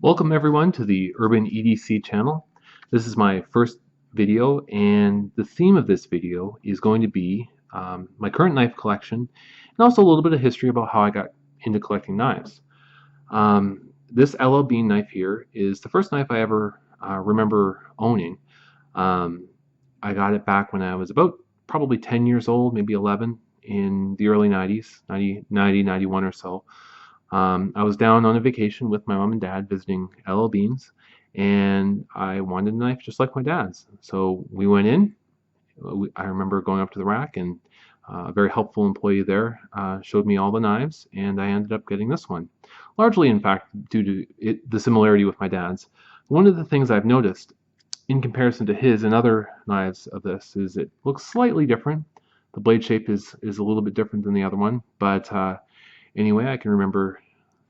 Welcome everyone to the Urban EDC channel. This is my first video, and the theme of this video is going to be my current knife collection and also a little bit of history about how I got into collecting knives. This LL Bean knife here is the first knife I ever remember owning. I got it back when I was about probably 10 years old, maybe 11, in the early 90s, 91 or so. I was down on a vacation with my mom and dad visiting LL Beans, and I wanted a knife just like my dad's. So we went in. I remember going up to the rack, and a very helpful employee there showed me all the knives, and I ended up getting this one. Largely, in fact, due to the similarity with my dad's. One of the things I've noticed in comparison to his and other knives of this is it looks slightly different. The blade shape is a little bit different than the other one, but anyway, I can remember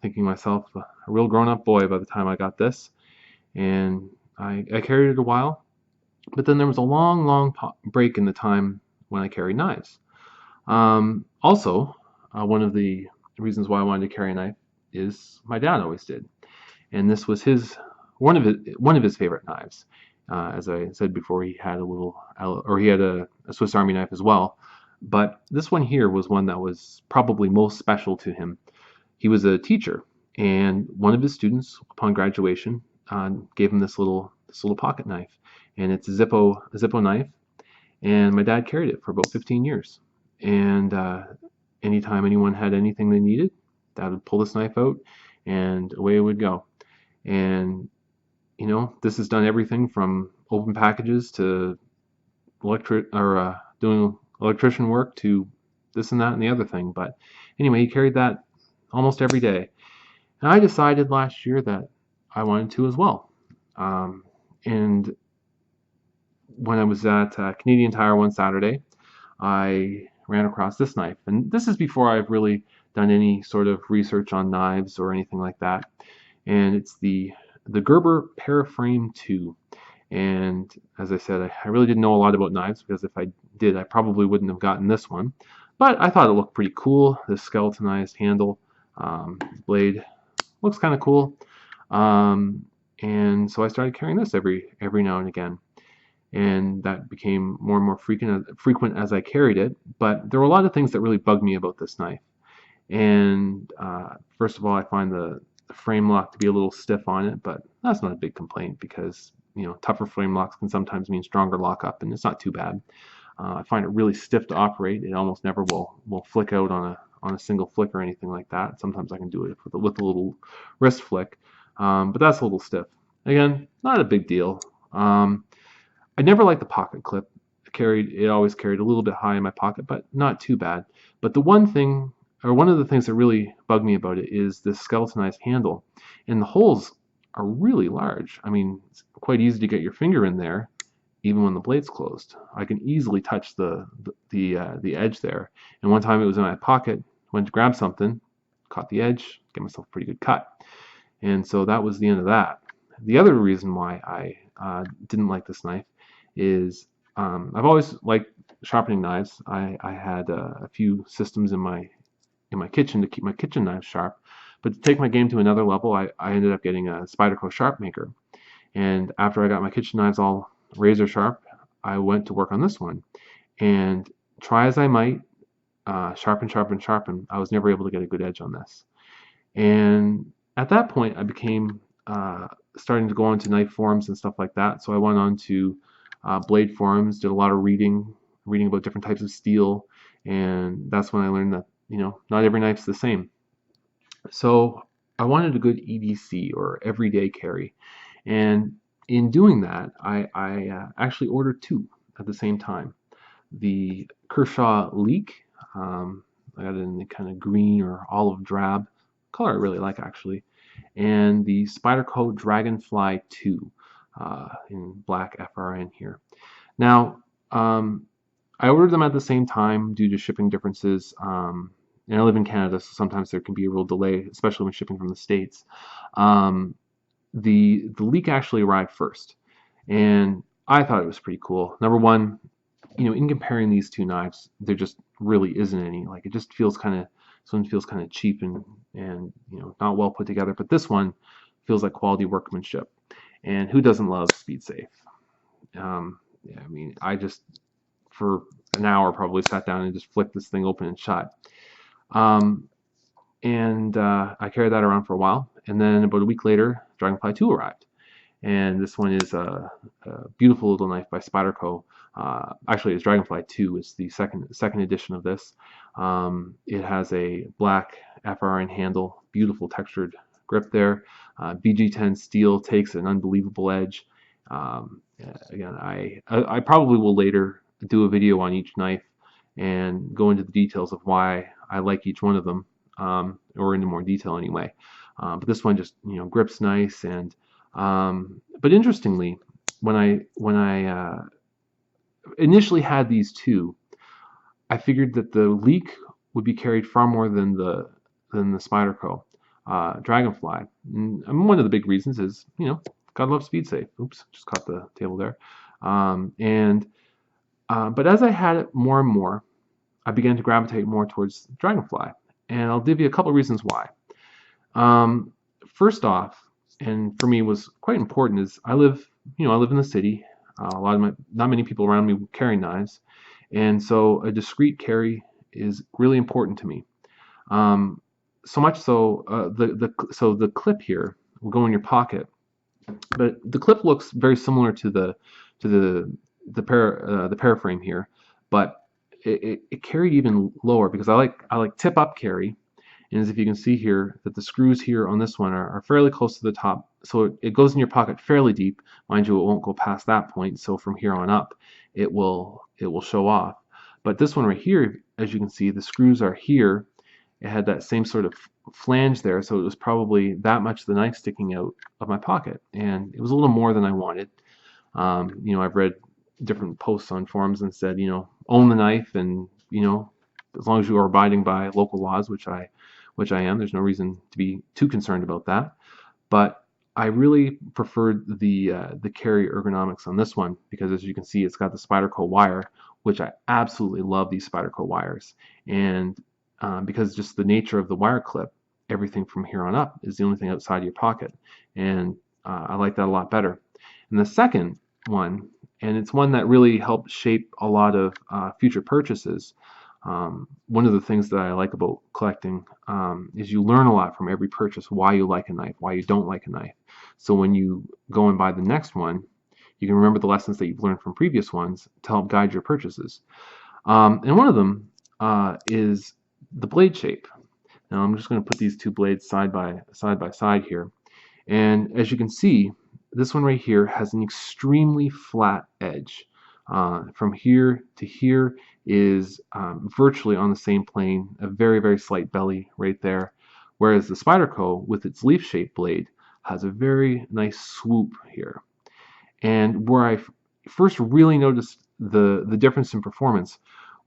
thinking myself a real grown-up boy by the time I got this, and I carried it a while, but then there was a long break in the time when I carried knives. Also, one of the reasons why I wanted to carry a knife is my dad always did, and this was one of his favorite knives. As I said before, he had a Swiss Army knife as well. But this one here was one that was probably most special to him. He was a teacher, and one of his students, upon graduation, gave him this little pocket knife, and it's a Zippo knife. And my dad carried it for about 15 years. And anytime anyone had anything they needed, Dad would pull this knife out, and away it would go. And you know, this has done everything from open packages to doing electrician work to this and that and the other thing. But anyway, he carried that almost every day. And I decided last year that I wanted to as well. And when I was at Canadian Tire one Saturday, I ran across this knife. And this is before I've really done any sort of research on knives or anything like that. And it's the Gerber Paraframe 2. And as I said, I really didn't know a lot about knives, because if I did, I probably wouldn't have gotten this one. But I thought it looked pretty cool. This skeletonized handle, blade looks kind of cool. And so I started carrying this every now and again. And that became more and more frequent as I carried it. But there were a lot of things that really bugged me about this knife. And first of all, I find the frame lock to be a little stiff on it, but that's not a big complaint, because you know, tougher frame locks can sometimes mean stronger lockup, and it's not too bad. I find it really stiff to operate. It almost never will flick out on a single flick or anything like that. Sometimes I can do it with a little wrist flick, but that's a little stiff. Again, not a big deal. I never liked the pocket clip. It always carried a little bit high in my pocket, but not too bad. But one of the things that really bugged me about it is this skeletonized handle, and the holes are really large. I mean, it's quite easy to get your finger in there, even when the blade's closed. I can easily touch the edge there. And one time it was in my pocket, went to grab something, caught the edge, get myself a pretty good cut. And so that was the end of that. The other reason why I didn't like this knife is I've always liked sharpening knives. I had a few systems in my kitchen to keep my kitchen knives sharp. But to take my game to another level, I ended up getting a Spyderco SharpMaker. And after I got my kitchen knives all razor sharp, I went to work on this one. And try as I might, sharpen, I was never able to get a good edge on this. And at that point, I became starting to go onto knife forums and stuff like that. So I went on to blade forums, did a lot of reading about different types of steel, and that's when I learned that, you know, not every knife's the same. So I wanted a good EDC, or everyday carry, and in doing that, I actually ordered two at the same time. The Kershaw Leek, I got it in the kind of green or olive drab color I really like, actually, and the Spyderco Dragonfly 2 in black FRN here. Now, I ordered them at the same time due to shipping differences. And I live in Canada, so sometimes there can be a real delay, especially when shipping from the States. The Leek actually arrived first, and I thought it was pretty cool. Number one, you know, in comparing these two knives, there just really isn't any. Like, it just feels kind of cheap and you know, not well put together. But this one feels like quality workmanship. And who doesn't love Speed Safe? Yeah, I mean, I just for an hour probably sat down and just flicked this thing open and shut. Um, and I carried that around for a while. And then about a week later, Dragonfly 2 arrived. And this one is a beautiful little knife by Spyderco. Actually, it's Dragonfly 2. It's the second edition of this. It has a black FRN handle, beautiful textured grip there. BG10 steel takes an unbelievable edge. Again, I probably will later do a video on each knife and go into the details of why I like each one of them, or into more detail anyway. But this one just grips nice, and but interestingly, when I initially had these two, I figured that the Leek would be carried far more than the Spyderco Dragonfly. And one of the big reasons is gotta love Speed Safe. Oops, just caught the table there. But as I had it more and more, I began to gravitate more towards Dragonfly, and I'll give you a couple of reasons why. First off, and for me was quite important, is I live in the city. Not many people around me carry knives, and so a discreet carry is really important to me. So much so, the clip here will go in your pocket, but the clip looks very similar to the paraframe here, but it carried even lower because I like tip up carry. And as if you can see here, that the screws here on this one are fairly close to the top, so it goes in your pocket fairly deep. Mind you, it won't go past that point, so from here on up, it will show off. But this one right here, as you can see, the screws are here. It had that same sort of flange there, so it was probably that much of the knife sticking out of my pocket, and it was a little more than I wanted. I've read different posts on forums and said, own the knife, and as long as you are abiding by local laws, which I am. There's no reason to be too concerned about that. But I really preferred the carry ergonomics on this one because, as you can see, it's got the Spyderco wire, which I absolutely love these Spyderco wires. And because just the nature of the wire clip, everything from here on up is the only thing outside your pocket. And I like that a lot better. And the second one, and it's one that really helped shape a lot of future purchases, one of the things that I like about collecting is you learn a lot from every purchase, why you like a knife, why you don't like a knife. So when you go and buy the next one, you can remember the lessons that you've learned from previous ones to help guide your purchases. And one of them is the blade shape. Now I'm just going to put these two blades side by side here. And as you can see, this one right here has an extremely flat edge. From here to here is virtually on the same plane, a very, very slight belly right there. Whereas the Spyderco, with its leaf-shaped blade, has a very nice swoop here. And where I first really noticed the difference in performance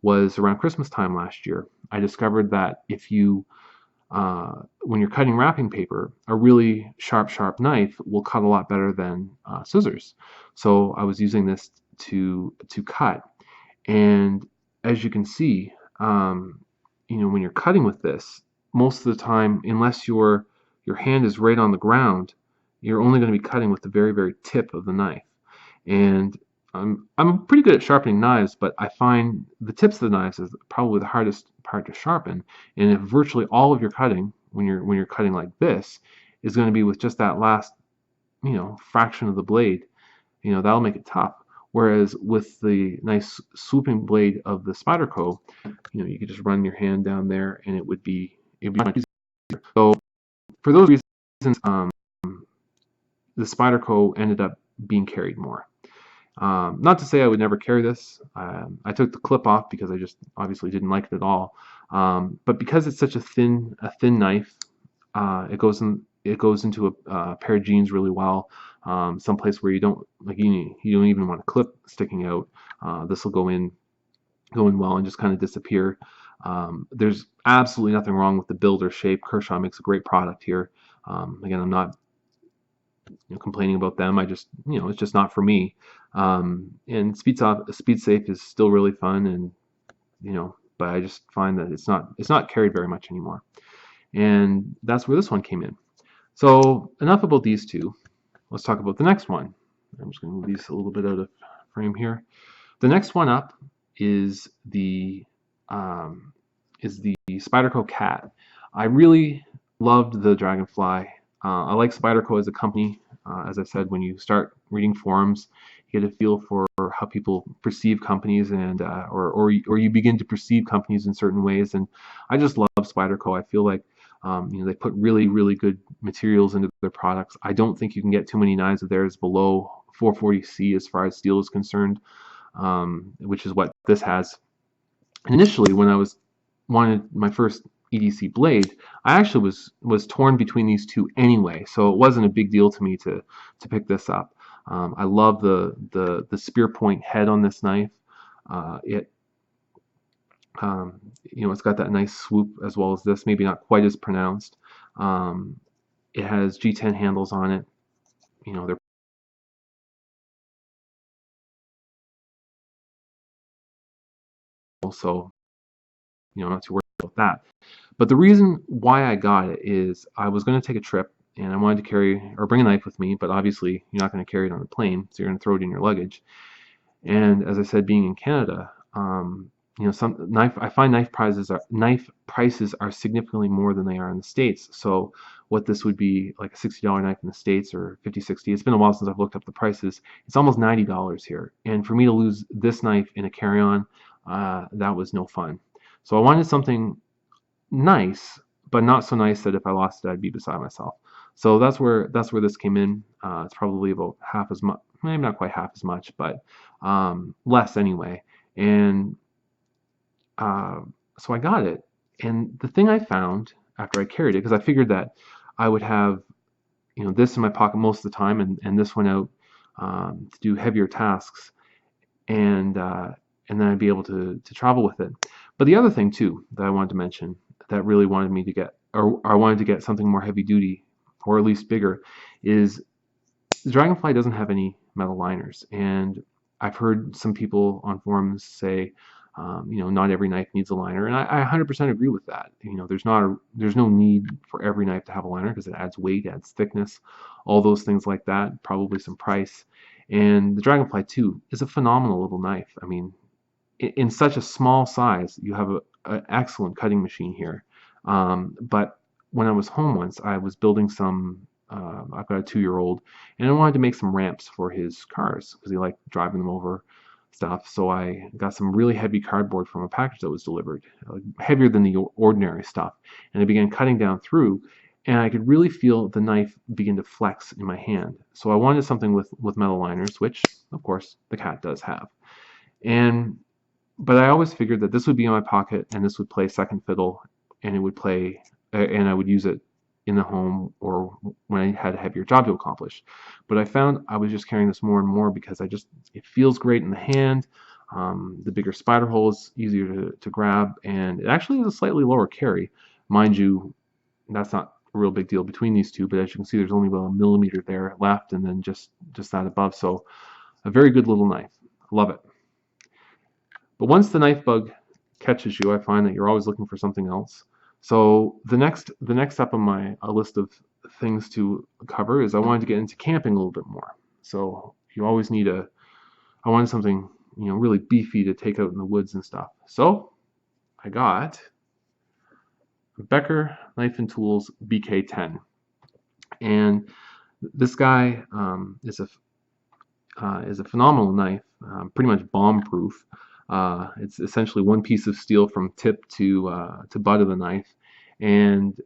was around Christmas time last year. I discovered that if you when you're cutting wrapping paper, a really sharp knife will cut a lot better than scissors. So I was using this to cut, and as you can see, when you're cutting with this, most of the time, unless your hand is right on the ground, you're only going to be cutting with the very, very tip of the knife. And I'm pretty good at sharpening knives, but I find the tips of the knives is probably the hardest part to sharpen. And if virtually all of your cutting, when you're cutting like this, is going to be with just that last, fraction of the blade, that'll make it tough. Whereas with the nice swooping blade of the Spyderco, you could just run your hand down there and it'd be much easier. So for those reasons, the Spyderco ended up being carried more. Not to say I would never carry this. I took the clip off because I just obviously didn't like it at all. But because it's such a thin knife, it goes into a pair of jeans really well. Someplace where you don't even want a clip sticking out. This will go in well and just kind of disappear. There's absolutely nothing wrong with the build or shape. Kershaw makes a great product here. Again, I'm not complaining about them. I just, it's just not for me. And Speed Safe is still really fun, and but I just find that it's not carried very much anymore. And that's where this one came in. So enough about these two. Let's talk about the next one. I'm just going to move these a little bit out of frame here. The next one up is um, the Spyderco Cat. I really loved the Dragonfly. I like Spyderco as a company. As I said, when you start reading forums, you get a feel for how people perceive companies, and or you begin to perceive companies in certain ways. And I just love Spyderco. I feel like they put really good materials into their products. I don't think you can get too many knives of theirs below 440C as far as steel is concerned, which is what this has. And initially, when I wanted my first EDC blade, I actually was torn between these two anyway, so it wasn't a big deal to me to pick this up. I love the spear point head on this knife. It it's got that nice swoop as well as this, maybe not quite as pronounced. It has G10 handles on it. They're also not too worried about that. But the reason why I got it is I was going to take a trip and I wanted to carry or bring a knife with me, but obviously you're not going to carry it on the plane, so you're going to throw it in your luggage. And as I said, being in Canada, I find knife prices are significantly more than they are in the States. So what this would be like a $60 knife in the States or 50, 60. It's been a while since I've looked up the prices. It's almost $90 here. And for me to lose this knife in a carry-on, that was no fun. So I wanted something nice, but not so nice that if I lost it, I'd be beside myself. So that's where this came in. It's probably about half as much, maybe not quite half as much, but less anyway. And uh, so I got it. And the thing I found after I carried it, because I figured that I would have this in my pocket most of the time, and this one out to do heavier tasks, and then I'd be able to travel with it. But the other thing too that I wanted to mention that really wanted me to get, or I wanted to get something more heavy duty, or at least bigger, is the Dragonfly doesn't have any metal liners, and I've heard some people on forums say, not every knife needs a liner, and I 100% agree with that. There's no need for every knife to have a liner because it adds weight, adds thickness, all those things like that. Probably some price, and the Dragonfly 2 is a phenomenal little knife. I mean, in such a small size, you have an excellent cutting machine here. But when I was home once, I was building some. I've got a 2-year-old, and I wanted to make some ramps for his cars because he liked driving them over stuff. So I got some really heavy cardboard from a package that was delivered, heavier than the ordinary stuff, and I began cutting down through, and I could really feel the knife begin to flex in my hand. So I wanted something with metal liners, which of course the Cat does have. And but I always figured that this would be in my pocket and this would play second fiddle, and it would play and I would use it in the home or when I had a heavier job to accomplish. But I found I was just carrying this more and more because it feels great in the hand. The bigger spider hole is easier to grab, and it actually is a slightly lower carry. Mind you, that's not a real big deal between these two, but as you can see, there's only about a millimeter there left and then just that above. So a very good little knife. Love it. But once the knife bug catches you, I find that you're always looking for something else. So the next step on my list of things to cover is I wanted to get into camping a little bit more. So you always need I wanted something really beefy to take out in the woods and stuff. So I got a Becker Knife and Tools BK10, and this guy is a phenomenal knife, pretty much bomb-proof. It's essentially one piece of steel from tip to butt of the knife, and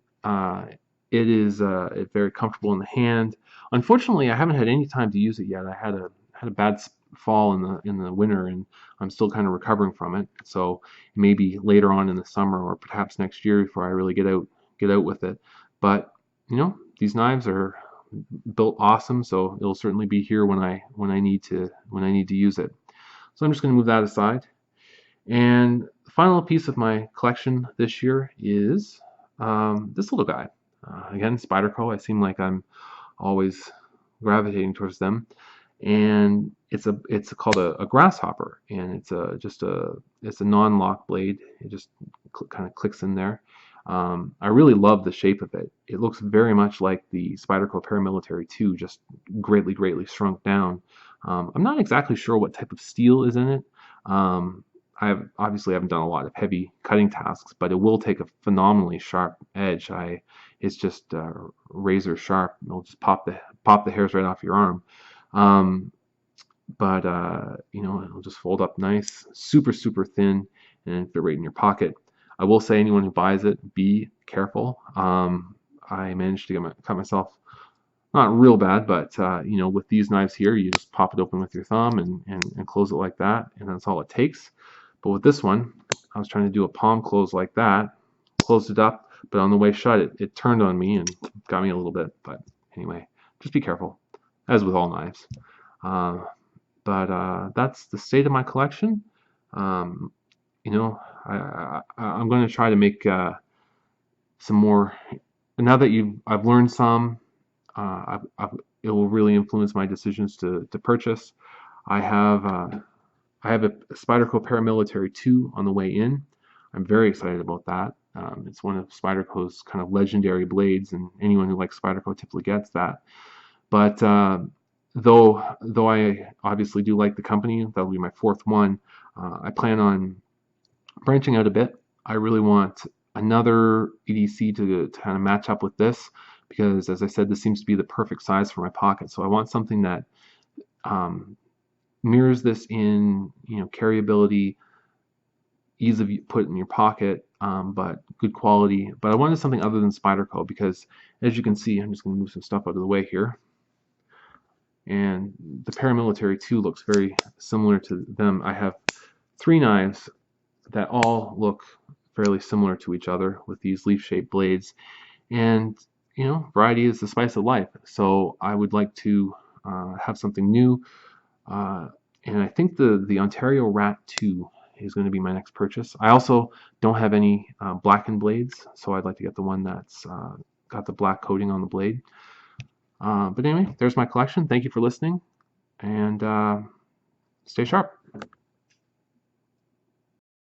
it is very comfortable in the hand. Unfortunately, I haven't had any time to use it yet. I had a bad fall in the winter, and I'm still kind of recovering from it. So maybe later on in the summer, or perhaps next year, before I really get out with it. But these knives are built awesome, so it'll certainly be here when I need to use it. So I'm just going to move that aside. And the final piece of my collection this year is this little guy. Again, Spyderco. I seem like I'm always gravitating towards them. And it's called a grasshopper, and it's a non-lock blade. It just kind of clicks in there. I really love the shape of it. It looks very much like the Spyderco Paramilitary 2, just greatly, greatly shrunk down. I'm not exactly sure what type of steel is in it. I obviously haven't done a lot of heavy cutting tasks, but it will take a phenomenally sharp edge. It's just razor sharp. It'll just pop the hairs right off your arm. Um, but you know, it'll just fold up nice, super, super thin, and fit right in your pocket. I will say, anyone who buys it, be careful. I managed to cut myself not real bad, but you know, with these knives here, you just pop it open with your thumb and close it like that, and that's all it takes. But with this one, I was trying to do a palm close like that, closed it up, but on the way shut, it turned on me and got me a little bit. But anyway, just be careful, as with all knives. Uh, but that's the state of my collection. Um, you know, I'm going to try to make some more. Now that I've learned some, it will really influence my decisions to purchase. I have a Spyderco Paramilitary 2 on the way in. I'm very excited about that. It's one of Spyderco's kind of legendary blades, and anyone who likes Spyderco typically gets that. But though I obviously do like the company, that'll be my fourth one. I plan on branching out a bit. I really want another EDC to kind of match up with this, because as I said, this seems to be the perfect size for my pocket. So I want something that mirrors this in, you know, carryability, ease of put in your pocket, but good quality. But I wanted something other than Spyderco, because as you can see, I'm just going to move some stuff out of the way here. And the Paramilitary 2 looks very similar to them. I have three knives that all look fairly similar to each other with these leaf-shaped blades. And, you know, variety is the spice of life. So I would like to have something new. And I think the Ontario Rat 2 is going to be my next purchase. I also don't have any blackened blades, so I'd like to get the one that's got the black coating on the blade. But anyway, there's my collection. Thank you for listening, and stay sharp.